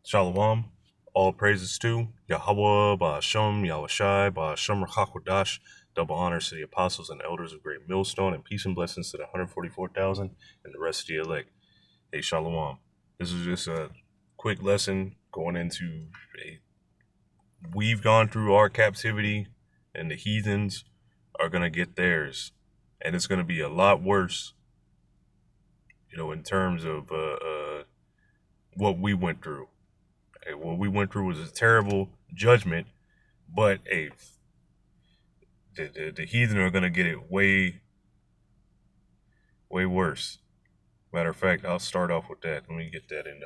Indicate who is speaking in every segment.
Speaker 1: Shalom. All praises to Yahweh, Ba'ashem, Yahushai, Ba'ashem Rachakodash. Double honors to the apostles and elders of Great Millstone, and peace and blessings to the 144,000 and the rest of the elect. Hey, Shalom. This is just a quick lesson going into we've gone through our captivity, and the heathens are going to get theirs. And it's going to be a lot worse, in terms of what we went through. What we went through was a terrible judgment, but the heathen are gonna get it way worse. Matter of fact, I'll start off with that. Let me get that in.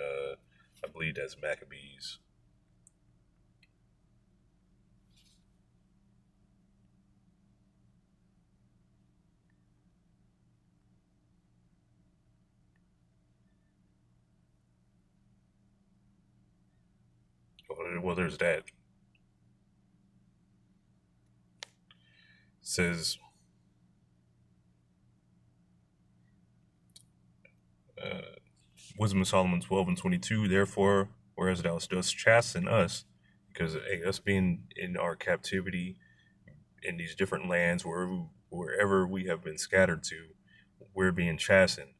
Speaker 1: I believe that's Maccabees. Well, there's that. It says. Wisdom of Solomon 12 and 22. Therefore, whereas thou dost chasten us, because us being in our captivity in these different lands, wherever we have been scattered to, we're being chastened.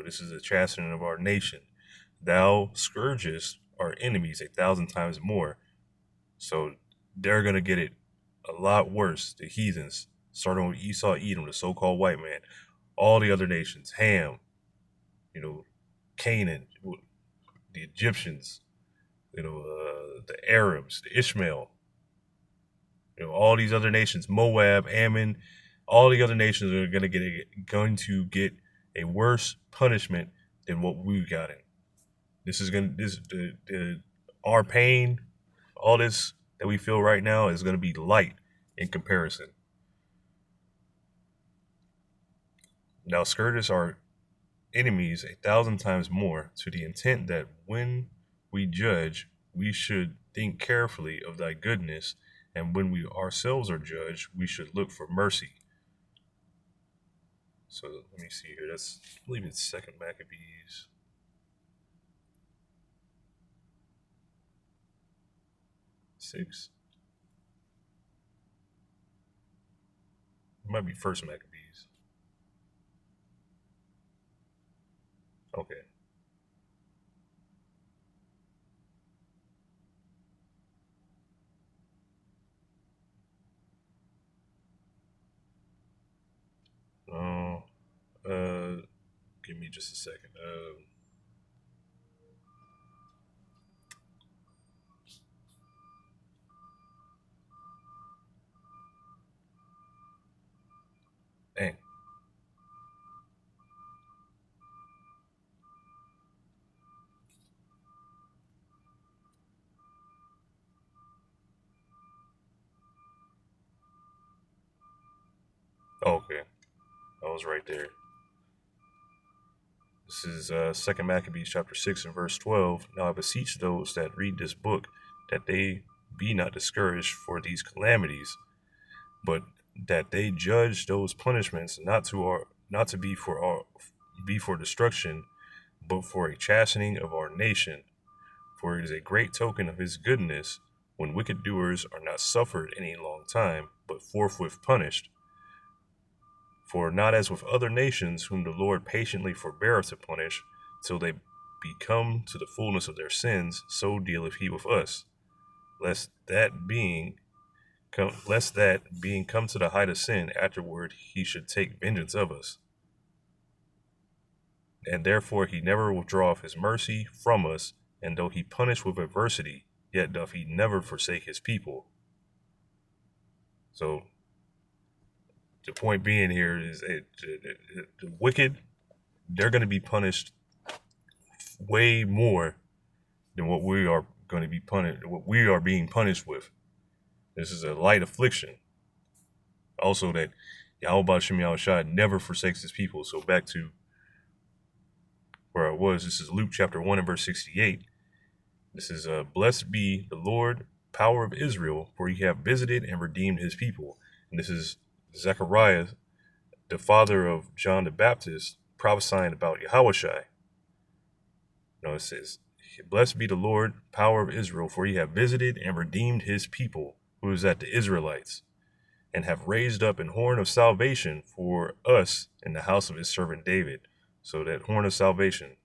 Speaker 1: This is a chastening of our nation. Thou scourgest our enemies 1,000 times more. So they're going to get it a lot worse. The heathens, starting with Esau, Edom, the so-called white man, all the other nations, Ham, Canaan, the Egyptians, the Arabs, the Ishmael, all these other nations, Moab, Ammon, all the other nations are going to get a worse punishment than what we've gotten. This is going to our pain, all this that we feel right now is going to be light in comparison. Now, scourges our enemies 1,000 times more, to the intent that when we judge, we should think carefully of thy goodness, and when we ourselves are judged, we should look for mercy. So let me see here. That's, I believe it's Second Maccabees. Six. It might be First Maccabees. Okay. Oh, give me just a second. Dang. Okay, I was right there. This is Second Maccabees chapter 6 and verse 12. Now I beseech those that read this book that they be not discouraged for these calamities, but that they judge those punishments not to be for destruction, but for a chastening of our nation. For it is a great token of his goodness when wicked doers are not suffered any long time, but forthwith punished. For not as with other nations, whom the Lord patiently forbeareth to punish, till they be come to the fullness of their sins, so dealeth he with us, lest that being come to the height of sin, afterward he should take vengeance of us. And therefore he never withdraweth his mercy from us, and though he punish with adversity, yet doth he never forsake his people. So the point being here is the wicked, they're going to be punished way more than what we are going to be punished, what we are being punished with. This is a light affliction. Also, that Yahweh Shem Yahushai never forsakes his people. So back to where I was. This is Luke chapter 1 and verse 68. This is blessed be the Lord, power of Israel, for he hath visited and redeemed his people. And this is Zechariah, the father of John the Baptist, prophesying about Yahushai. It says, Blessed be the Lord, power of Israel, for he hath visited and redeemed his people, who is at the Israelites, and have raised up an horn of salvation for us in the house of his servant David. So that horn of salvation,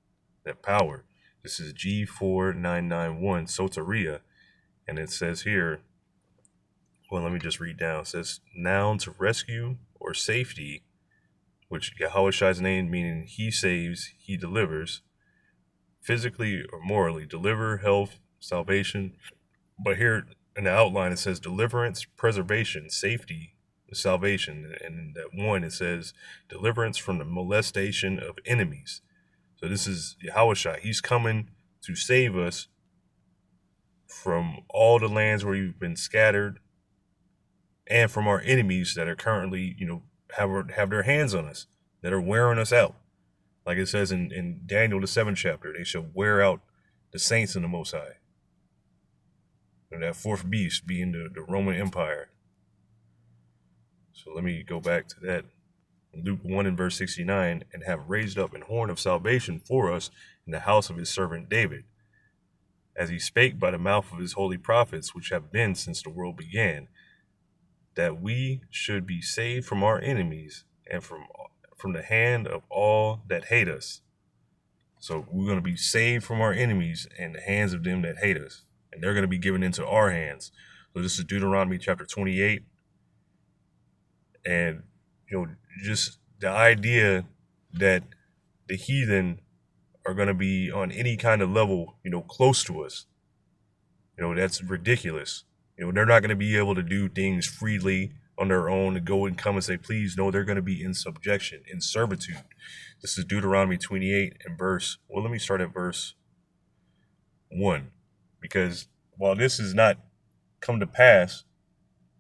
Speaker 1: that power, this is G4991 Soteria, and it says here, well, let me just read down. It says, noun to rescue or safety, which Yahushai's name, meaning he saves, he delivers, physically or morally, deliver, health, salvation. But here in the outline, it says deliverance, preservation, safety, salvation. And in that one, it says deliverance from the molestation of enemies. So this is Yahushai. He's coming to save us from all the lands where you've been scattered, and from our enemies that are currently, have their hands on us, that are wearing us out. Like it says in Daniel, the 7th chapter, they shall wear out the saints in the Most High. And that fourth beast being the Roman Empire. So let me go back to that. Luke 1 and verse 69, and have raised up an horn of salvation for us in the house of his servant David, as he spake by the mouth of his holy prophets, which have been since the world began, that we should be saved from our enemies and from the hand of all that hate us. So we're going to be saved from our enemies and the hands of them that hate us, and they're going to be given into our hands. So this is Deuteronomy chapter 28, and just the idea that the heathen are going to be on any kind of level, close to us, that's ridiculous. They're not going to be able to do things freely on their own, to go and come and say, please. No, they're going to be in subjection, in servitude. This is Deuteronomy 28 and let me start at verse 1, because while this has not come to pass,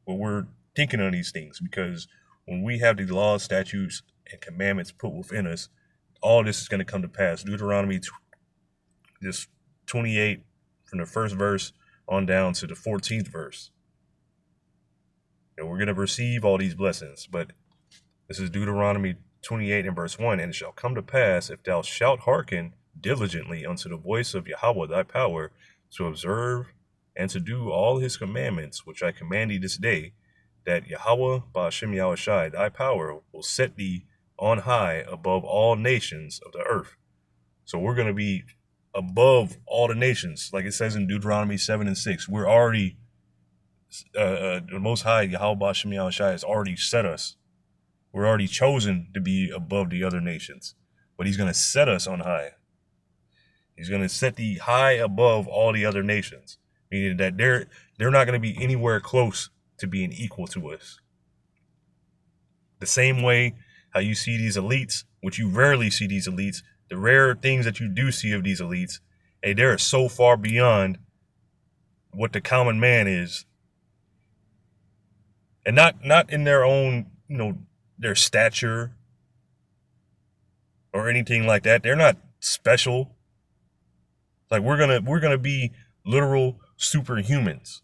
Speaker 1: but we're thinking on these things, because when we have the laws, statutes, and commandments put within us, all this is going to come to pass. Deuteronomy 28, from the first verse on down to the 14th verse. We're going to receive all these blessings, but this is Deuteronomy 28 and verse 1, and it shall come to pass, if thou shalt hearken diligently unto the voice of Yahweh thy power, to observe and to do all his commandments, which I command thee this day, that Yahweh Ba'ashem Yahushai, thy power, will set thee on high above all nations of the earth. So we're going to be above all the nations, like it says in Deuteronomy 7 and 6. We're already, the Most High, Yahweh Ba'ashem Yahushai, has already set us. We're already chosen to be above the other nations, but he's going to set us on high. He's going to set thee high above all the other nations, meaning that they're not going to be anywhere close to being equal to us. The same way how you see these elites, which you rarely see these elites, the rare things that you do see of these elites, they're so far beyond what the common man is. And not in their own, their stature or anything like that. They're not special. Like we're gonna be literal superhumans.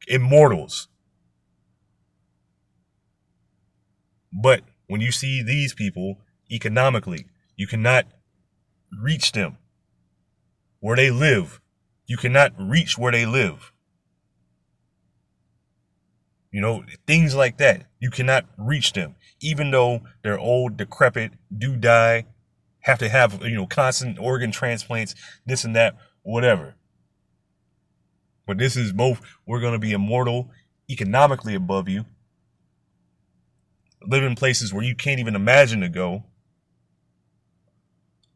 Speaker 1: Immortals. But when you see these people economically, you cannot reach them where they live. You cannot reach where they live. Things like that. You cannot reach them, even though they're old, decrepit, do die, have to have, constant organ transplants, this and that, whatever. But this is both, we're going to be immortal, economically above you, live in places where you can't even imagine to go.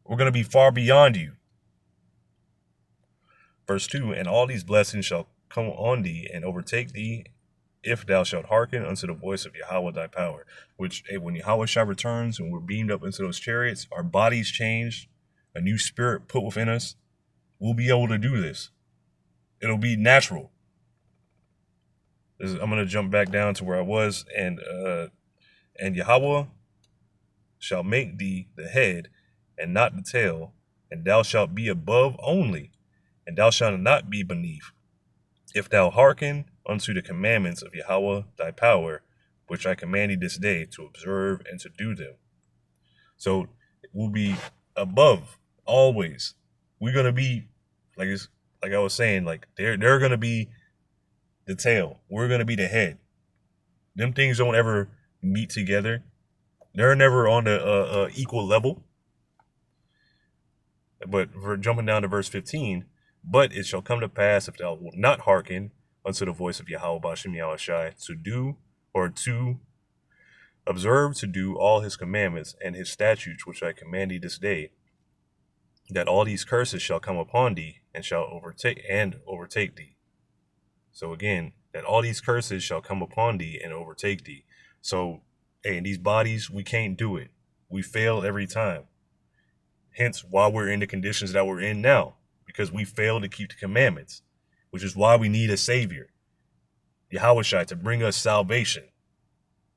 Speaker 1: We're going to be far beyond you. Verse 2, and all these blessings shall come on thee and overtake thee, if thou shalt hearken unto the voice of Yahweh thy power. Which, when Yahweh shall returns and we're beamed up into those chariots, our bodies changed, a new spirit put within us, we'll be able to do this. It'll be natural. I'm going to jump back down to where I was. And Yahweh shall make thee the head and not the tail, and thou shalt be above only, and thou shalt not be beneath, if thou hearken unto the commandments of Yahweh thy power, which I command thee this day, to observe and to do them. So will be above always. We're gonna be like I was saying, like they're gonna be the tail. We're gonna be the head. Them things don't ever meet together. They're never on the equal level. But for jumping down to verse 15, but it shall come to pass if thou wilt not hearken unto the voice of Yahweh Bashem Yahushai to do or to observe to do all his commandments and his statutes which I command thee this day, that all these curses shall come upon thee and shall overtake thee. So again, that all these curses shall come upon thee and overtake thee. So, hey, in these bodies, we can't do it. We fail every time. Hence why we're in the conditions that we're in now, because we fail to keep the commandments, which is why we need a savior, Yahushua, to bring us salvation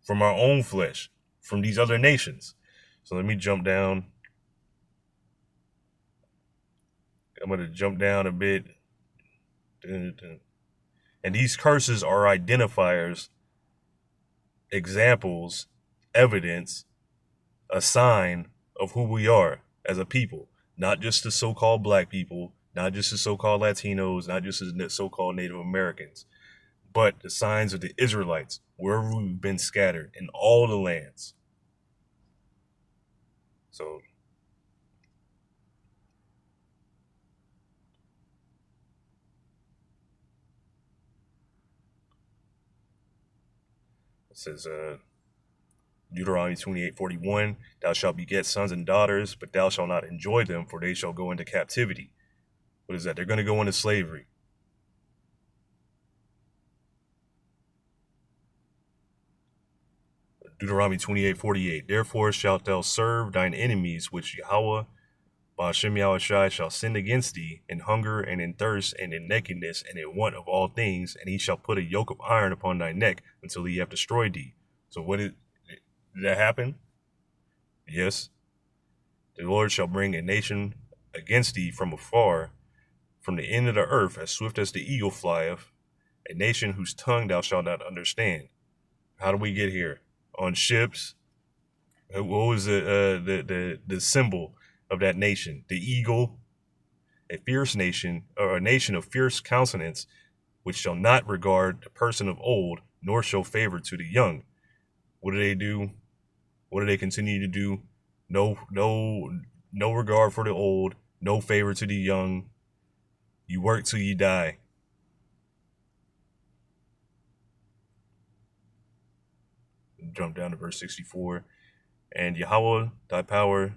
Speaker 1: from our own flesh, from these other nations. So let me jump down. I'm going to jump down a bit. And these curses are identifiers, examples, evidence, a sign of who we are as a people, not just the so-called black people, not just the so-called Latinos, not just the so-called Native Americans, but the signs of the Israelites, wherever we've been scattered in all the lands. So it says, Deuteronomy 28:41, thou shalt beget sons and daughters, but thou shalt not enjoy them, for they shall go into captivity. What is that? They're going to go into slavery. Deuteronomy 28:48, therefore shalt thou serve thine enemies, which Yahweh Ba'ashem Yahushai shall send against thee in hunger and in thirst and in nakedness and in want of all things, and he shall put a yoke of iron upon thy neck until he have destroyed thee. So did that happen? Yes. The Lord shall bring a nation against thee from afar, from the end of the earth, as swift as the eagle flieth, a nation whose tongue thou shalt not understand. How do we get here? On ships. What was the symbol of that nation? The eagle, a fierce nation, or a nation of fierce countenance, which shall not regard the person of old, nor show favor to the young. What do? What do they continue to do? No regard for the old, no favor to the young. You work till you die. Jump down to verse 64. And Yahweh, thy power,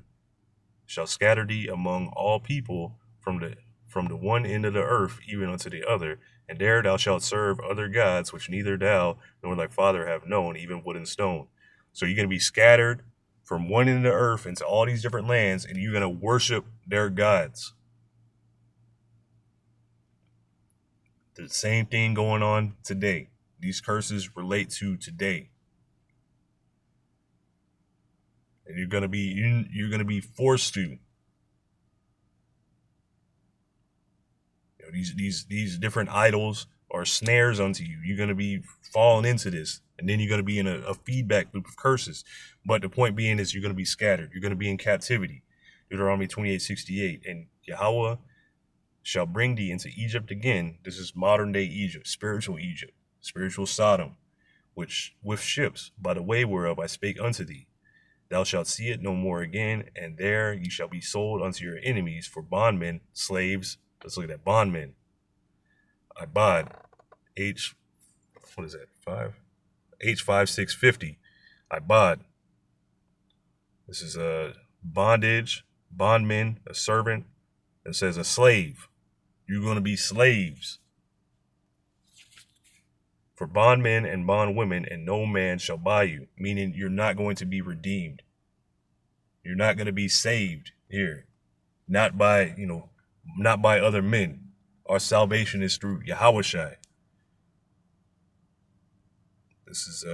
Speaker 1: shall scatter thee among all people from the one end of the earth even unto the other, and there thou shalt serve other gods which neither thou nor thy father have known, even wood and stone. So you're going to be scattered from one end of the earth into all these different lands, and you're going to worship their gods. The same thing going on today. These curses relate to today. And you're going to be forced to. These different idols are snares unto you. You're going to be falling into this, and then you're going to be in a feedback loop of curses. But the point being is you're going to be scattered. You're going to be in captivity. Deuteronomy 28:68, and Yahweh shall bring thee into Egypt again. This is modern day Egypt, spiritual Sodom, which with ships, by the way whereof I spake unto thee. Thou shalt see it no more again, and there you shall be sold unto your enemies for bondmen, slaves. Let's look at that. Bondmen. Ibad. What is that? H5650. Ibad. This is a bondage, bondman, a servant. It says a slave. You're going to be slaves. For bondmen and bondwomen, and no man shall buy you, meaning you're not going to be redeemed. You're not going to be saved here. Not by other men. Our salvation is through Yahushua. This is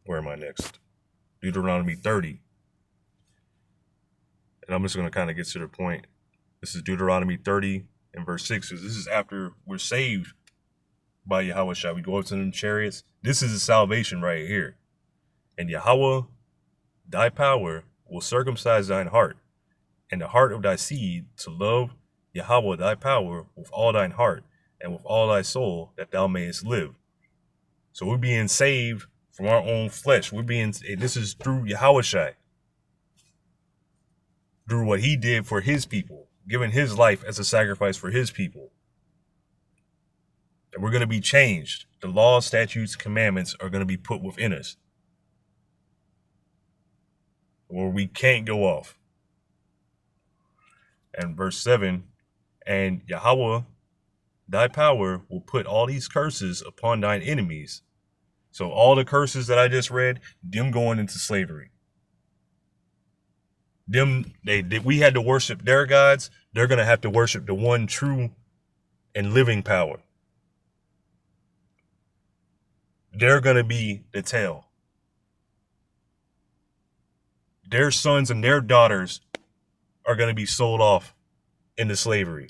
Speaker 1: where am I next? Deuteronomy 30. And I'm just going to kind of get to the point. This is Deuteronomy 30 and verse 6. So this is after we're saved by Yahushua. We go up to them chariots. This is the salvation right here. And Yahweh, thy power, will circumcise thine heart, and the heart of thy seed, to love Yahweh thy power with all thine heart and with all thy soul, that thou mayest live. So we're being saved from our own flesh. This is through Yahushai, through what he did for his people, giving his life as a sacrifice for his people. And we're going to be changed. The laws, statutes, commandments are going to be put within us, or we can't go off. And verse 7, and Yahweh, thy power, will put all these curses upon thine enemies. So all the curses that I just read, them going into slavery. We had to worship their gods. They're going to have to worship the one true and living power. They're going to be the tail. Their sons and their daughters are going to be sold off into slavery.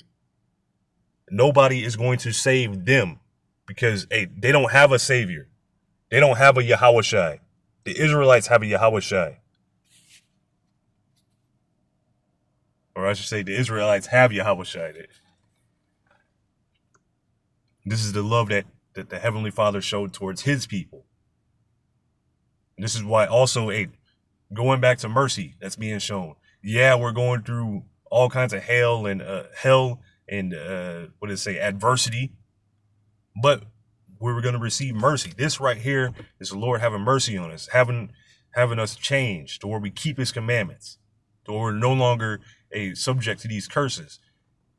Speaker 1: Nobody is going to save them because they don't have a savior. They don't have a Yahushai. The Israelites have a Yahushai. Or I should say the Israelites have Yahushai. This is the love that the Heavenly Father showed towards his people. And this is why also going back to mercy that's being shown. Yeah, we're going through all kinds of hell and adversity, but we're going to receive mercy. This right here is the Lord having mercy on us, having us change to where we keep his commandments, to where we're no longer subject to these curses.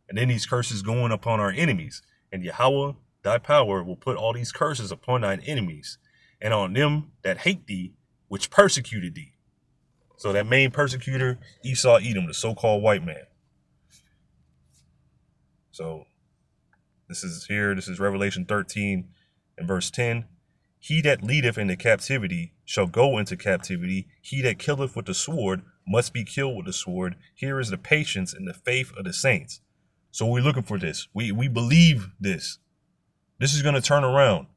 Speaker 1: And then these curses going upon our enemies. And Yahweh, thy power, will put all these curses upon thine enemies, and on them that hate thee, which persecuted thee. So that main persecutor, Esau, Edom, the so-called white man. So this is Revelation 13 and verse 10. He that leadeth into captivity shall go into captivity. He that killeth with the sword must be killed with the sword. Here is the patience and the faith of the saints. So we're looking for this. We believe this. This is going to turn around.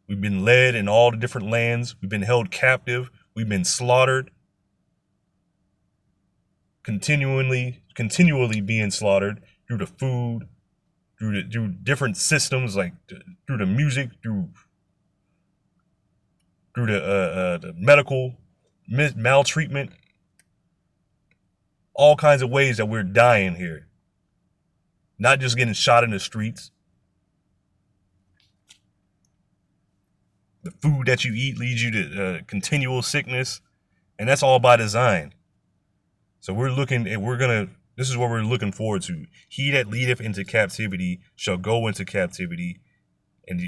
Speaker 1: We've been led in all the different lands. We've been held captive. We've been slaughtered. Continually being slaughtered through the food, through different systems, like through the music, through the medical maltreatment, all kinds of ways that we're dying here. Not just getting shot in the streets. The food that you eat leads you to continual sickness, and that's all by design. So this is what we're looking forward to. He that leadeth into captivity shall go into captivity, and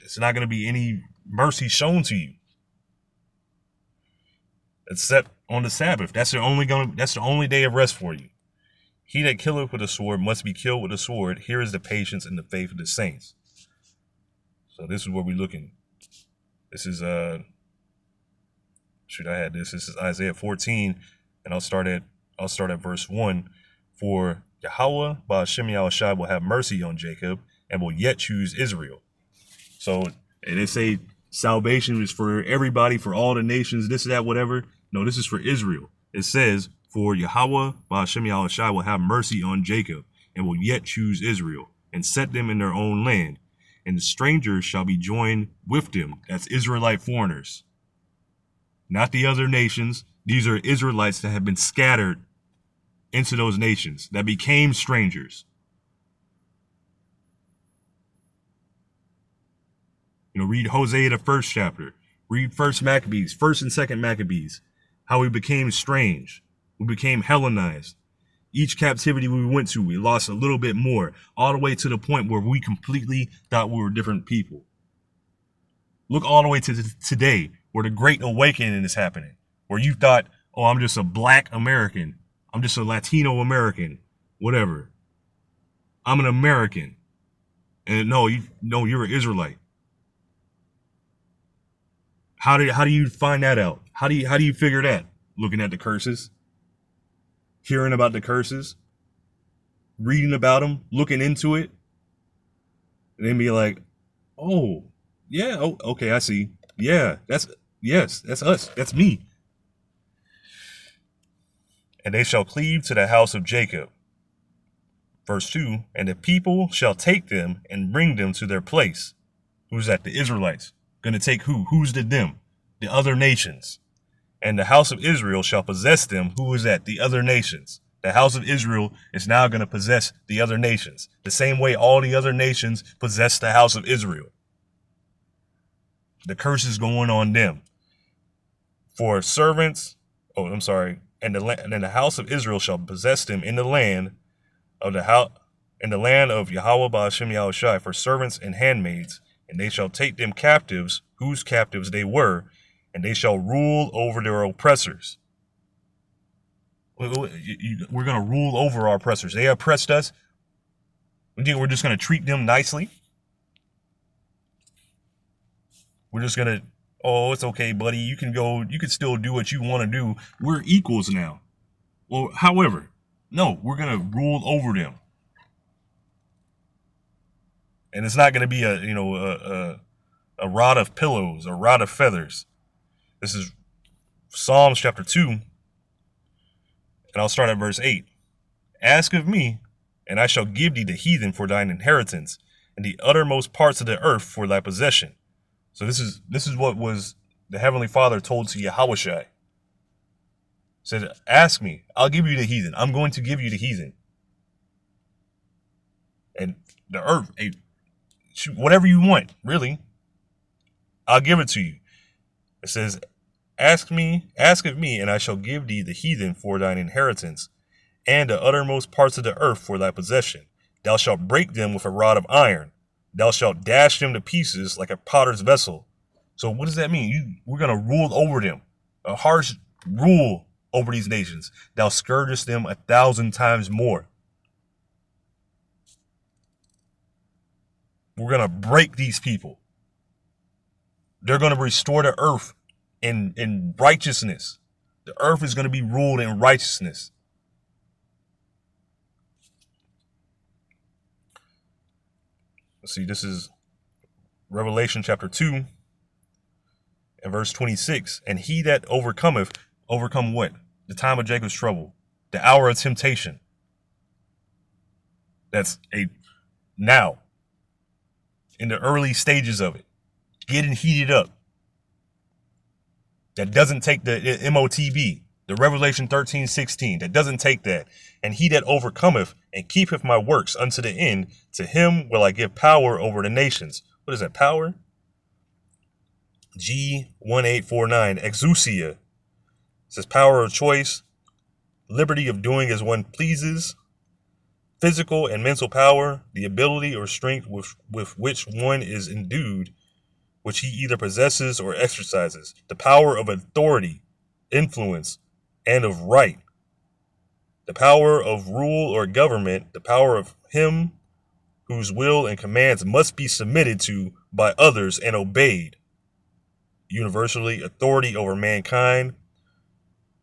Speaker 1: it's not going to be any mercy shown to you, except on the Sabbath. That's the only day of rest for you. He that killeth with a sword must be killed with a sword. Here is the patience and the faith of the saints. So this is what we're looking. This is This is Isaiah 14, and I'll start at verse 1. For Yahweh Ba'ashem Yahushai will have mercy on Jacob and will yet choose Israel. So they say salvation is for everybody, for all the nations, this, that, whatever. No, this is for Israel. It says, for Yahweh Ba'ashem Yahushai will have mercy on Jacob and will yet choose Israel and set them in their own land. And the strangers shall be joined with them. That's Israelite foreigners. Not the other nations. These are Israelites that have been scattered into those nations, that became strangers. Read Hosea, the first chapter. Read First Maccabees, First and Second Maccabees. How we became strange. We became Hellenized. Each captivity we went to, we lost a little bit more, all the way to the point where we completely thought we were different people. Look all the way to today, where the Great Awakening is happening, where you thought, oh, I'm just a Black American. I'm just a Latino American, whatever. I'm an American. And no, you're an Israelite. How do you find that out? How do you figure that? Looking at the curses, hearing about the curses, reading about them, looking into it, and then be like, oh, yeah, oh, okay, I see. Yeah, Yes, that's us. That's me. And they shall cleave to the house of Jacob. Verse 2, and the people shall take them and bring them to their place. Who's that? The Israelites. Going to take who? Who's the them? The other nations. And the house of Israel shall possess them. Who is that? The other nations. The house of Israel is now going to possess the other nations. The same way all the other nations possess the house of Israel. The curse is going on them. For servants, and the house of Israel shall possess them in the land of the house, in the land of Yahweh Ba'ashem Yahushai, for servants and handmaids, and they shall take them captives, whose captives they were, and they shall rule over their oppressors. We're going to rule over our oppressors. They oppressed us. We think we're just going to treat them nicely. We're just going to, oh, it's okay, buddy. You can still do what you want to do. We're equals now. Well, however, no, we're going to rule over them. And it's not going to be a rod of pillows, a rod of feathers. This is Psalms chapter 2, and I'll start at verse 8. Ask of me, and I shall give thee the heathen for thine inheritance, and the uttermost parts of the earth for thy possession. So this is what was the Heavenly Father told to Yahushai. Said, ask me, I'll give you the heathen. I'm going to give you the heathen. And the earth, whatever you want, really, I'll give it to you. It says, ask of me, and I shall give thee the heathen for thine inheritance, and the uttermost parts of the earth for thy possession. Thou shalt break them with a rod of iron. Thou shalt dash them to pieces like a potter's vessel. So what does that mean? We're going to rule over them. A harsh rule over these nations. Thou scourgest them 1,000 times more. We're going to break these people. They're going to restore the earth in righteousness. The earth is going to be ruled in righteousness. Let's see, this is Revelation chapter 2 and verse 26. And he that overcometh, overcome what? The time of Jacob's trouble, the hour of temptation. That's now, in the early stages of it, getting heated up. That doesn't take the MOTB, the Revelation 13:16. That doesn't take that. And he that overcometh and keepeth my works unto the end, to him will I give power over the nations. What is that, power? G1849, exousia. It says power of choice, liberty of doing as one pleases, physical and mental power, the ability or strength with which one is endued, which he either possesses or exercises, the power of authority, influence, and of right, the power of rule or government, the power of him whose will and commands must be submitted to by others and obeyed, universally, authority over mankind,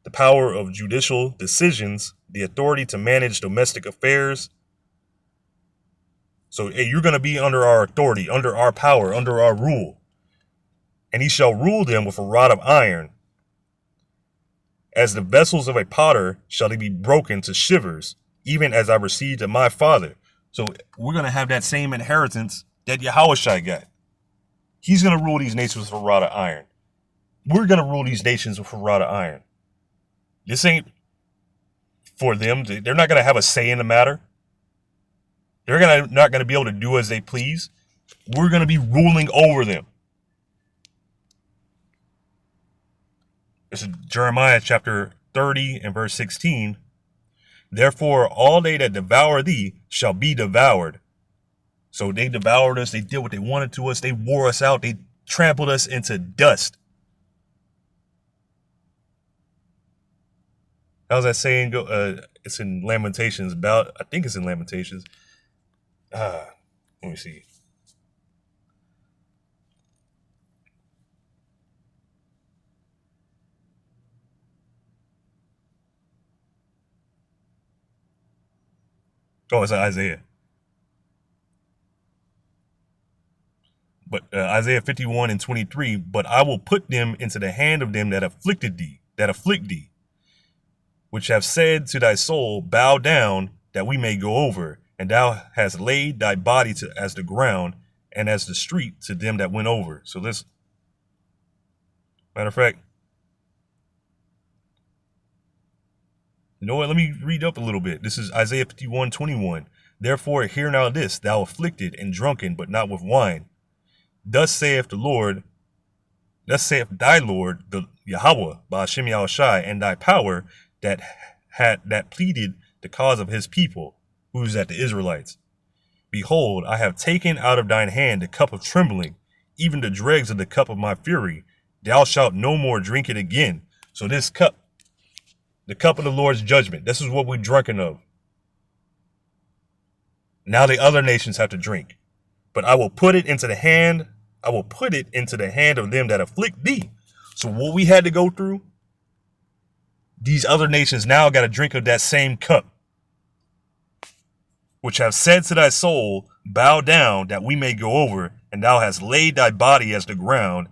Speaker 1: the power of judicial decisions, the authority to manage domestic affairs. So you're going to be under our authority, under our power, under our rule. And he shall rule them with a rod of iron. As the vessels of a potter shall they be broken to shivers, even as I received of my father. So we're going to have that same inheritance that Yahushua got. He's going to rule these nations with a rod of iron. We're going to rule these nations with a rod of iron. This ain't for them. They're not going to have a say in the matter. They're not going to be able to do as they please. We're going to be ruling over them. This is Jeremiah chapter 30 and verse 16. Therefore, all they that devour thee shall be devoured. So they devoured us. They did what they wanted to us. They wore us out. They trampled us into dust. How's that saying go? It's in Lamentations. I think it's in Lamentations. Let me see. Oh, it's Isaiah. But Isaiah 51:23, but I will put them into the hand of them that afflict thee, which have said to thy soul, bow down, that we may go over. And thou hast laid thy body as the ground, and as the street to them that went over. So this, matter of fact, you know what? Let me read up a little bit. This is Isaiah 51:21. Therefore, hear now this, thou afflicted and drunken, but not with wine. Thus saith thy Lord, the Yahweh, Ba'ashem Yahushai, and thy power that pleaded the cause of his people, who's at the Israelites. Behold, I have taken out of thine hand the cup of trembling, even the dregs of the cup of my fury. Thou shalt no more drink it again. So this cup, the cup of the Lord's judgment, this is what we're drunken of. Now the other nations have to drink. But I will put it into the hand of them that afflict thee. So what we had to go through, these other nations now got to drink of that same cup, which have said to thy soul, bow down, that we may go over, and thou hast laid thy body as the ground,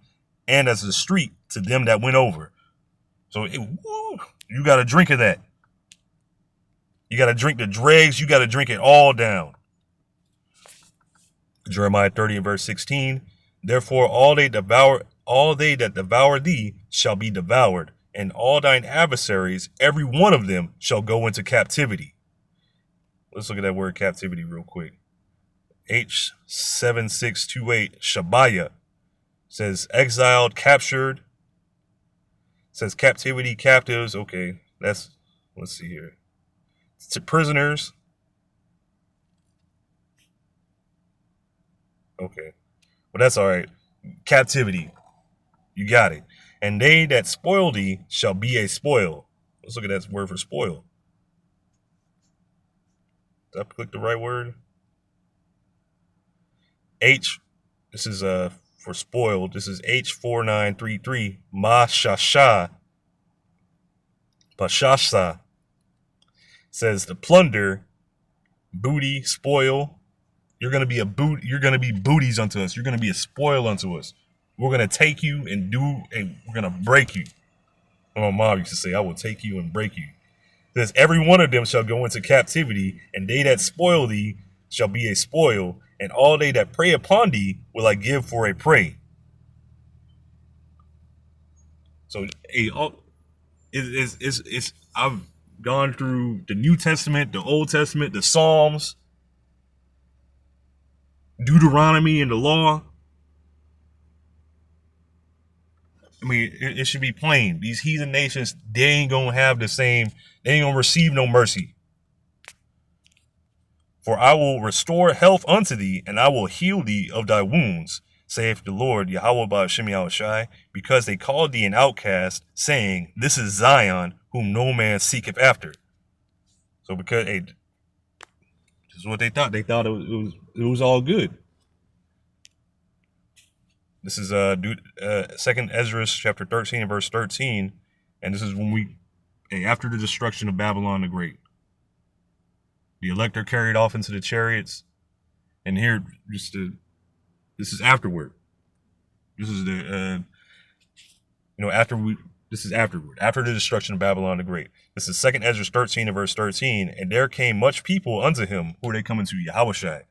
Speaker 1: and as the street to them that went over. So you got to drink of that. You got to drink the dregs. You got to drink it all down. Jeremiah 30:16. Therefore all they that devour thee shall be devoured, and all thine adversaries, every one of them, shall go into captivity. Let's look at that word captivity real quick. H7628 Shabaya says exiled, captured. Says captivity, captives. Okay, let's see here. To prisoners. Okay, well, that's all right. Captivity. You got it. And they that spoil thee shall be a spoil. Let's look at that word for spoil. Did I click the right word? H, this is for spoiled. This is H4933. Mashasha. Pashasha. Says the plunder, booty, spoil. You're gonna be booties unto us. You're gonna be a spoil unto us. We're gonna take you and we're gonna break you. My mom used to say, I will take you and break you. It says, every one of them shall go into captivity, and they that spoil thee shall be a spoil, and all they that prey upon thee will I give for a prey. So I've gone through the New Testament, the Old Testament, the Psalms, Deuteronomy, and the law. I mean, it should be plain. These heathen nations, they ain't gonna receive no mercy. For I will restore health unto thee, and I will heal thee of thy wounds, saith the Lord, Yahweh Ba'ashem Yahushai, because they called thee an outcast, saying, this is Zion, whom no man seeketh after. So because, this is what they thought. They thought it was all good. This is 2nd Ezra chapter 13 and verse 13. And this is when after the destruction of Babylon the Great. The elect are carried off into the chariots. And here, this is afterward. This is afterward. After the destruction of Babylon the Great. This is 2nd Ezra 13 and verse 13. And there came much people unto him, who are they coming to? Yahushai.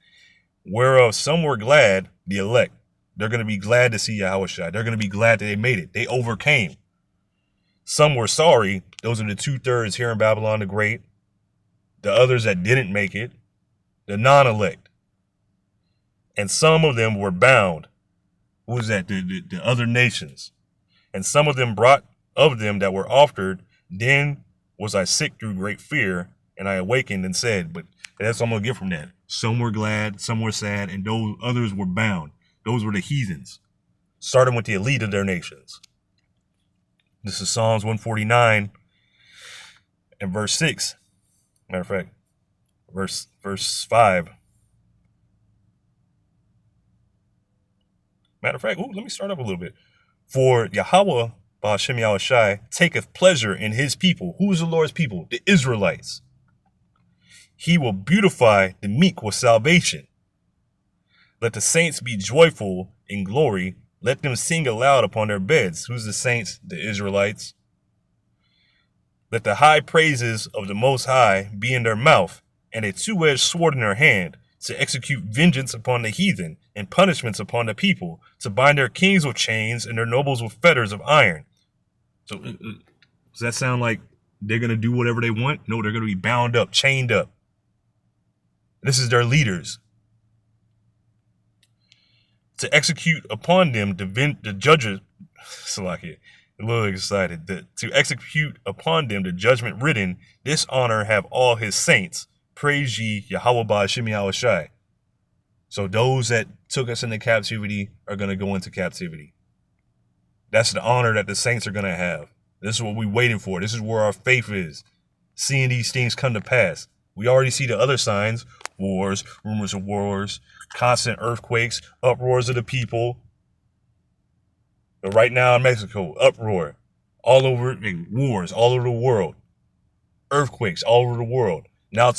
Speaker 1: Whereof some were glad, the elect. They're going to be glad to see Yahushua. They're going to be glad that they made it. They overcame. Some were sorry. Those are the 2/3 here in Babylon the Great. The others that didn't make it, the non-elect. And some of them were bound. Who was that? The other nations. And some of them brought of them that were offered. Then was I sick through great fear, and I awakened and said, but that's what I'm going to get from that. Some were glad, some were sad, and those others were bound. Those were the heathens, starting with the elite of their nations. This is Psalms 149 and verse 6. Matter of fact, verse 5. Matter of fact, let me start up a little bit. For Yahweh, Ba'ashem Yahushai, taketh pleasure in his people. Who is the Lord's people? The Israelites. He will beautify the meek with salvation. Let the saints be joyful in glory. Let them sing aloud upon their beds. Who's the saints? The Israelites. Let the high praises of the Most High be in their mouth, and a two-edged sword in their hand, to execute vengeance upon the heathen, and punishments upon the people, to bind their kings with chains and their nobles with fetters of iron. So does that sound like they're going to do whatever they want? No, they're going to be bound up, chained up. This is their leaders. To execute upon them the judges, Salakia, a little excited, to execute upon them the judgment written, this honor have all his saints. Praise ye Yahweh Ba'Shem Yahushai. So those that took us into captivity are going to go into captivity. That's the honor that the saints are going to have. This is what we're waiting for. This is where our faith is. Seeing these things come to pass. We already see the other signs. Wars, rumors of wars, constant earthquakes, uproars of the people. But right now in Mexico, uproar. All over, wars all over the world. Earthquakes all over the world. Now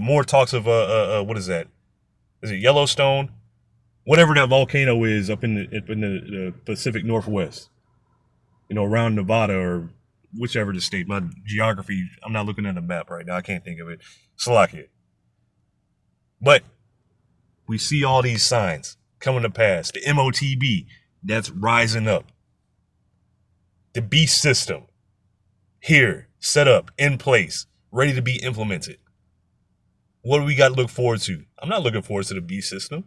Speaker 1: more talks of what is that? Is it Yellowstone? Whatever that volcano is up in the Pacific Northwest. Around Nevada or whichever the state. My geography, I'm not looking at the map right now. I can't think of it. Salakia. But we see all these signs coming to pass. The MOTB, that's rising up. The beast system, here, set up, in place, ready to be implemented. What do we got to look forward to? I'm not looking forward to the beast system.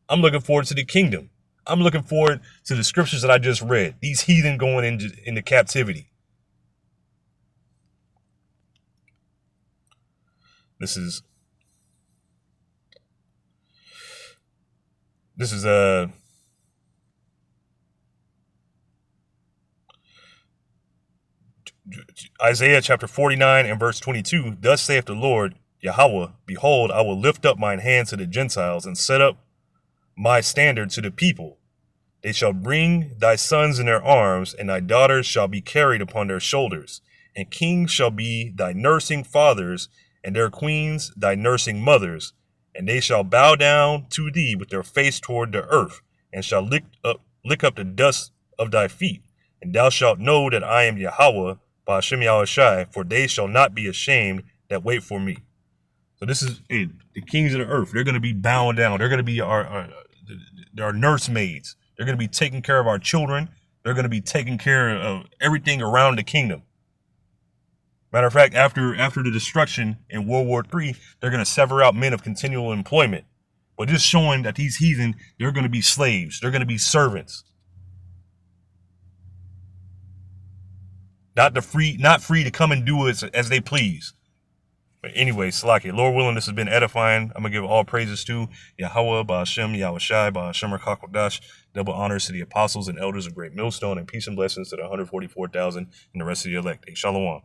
Speaker 1: I'm looking forward to the kingdom. I'm looking forward to the scriptures that I just read. These heathen going into captivity. This is Isaiah chapter 49 and verse 22. Thus saith the Lord Yahweh, behold, I will lift up mine hand to the Gentiles and set up my standard to the people. They shall bring thy sons in their arms, and thy daughters shall be carried upon their shoulders. And kings shall be thy nursing fathers, and their queens thy nursing mothers. And they shall bow down to thee with their face toward the earth, and shall lick up the dust of thy feet. And thou shalt know that I am Yahweh, Ba'Shem Yahushai, for they shall not be ashamed that wait for me. So this is it. The kings of the earth. They're going to be bowing down. They're going to be our nursemaids. They're going to be taking care of our children. They're going to be taking care of everything around the kingdom. Matter of fact, after the destruction in World War III, they're going to sever out men of continual employment. But just showing that these heathen, they're going to be slaves. They're going to be servants. Not free to come and do as they please. But anyway, Salakia, Lord willing, this has been edifying. I'm going to give all praises to Yahweh, Ba'Shem, Yahushai, Ba'Shem Rakakodash. Double honors to the apostles and elders of Great Millstone, and peace and blessings to the 144,000 and the rest of the elect. Shalom.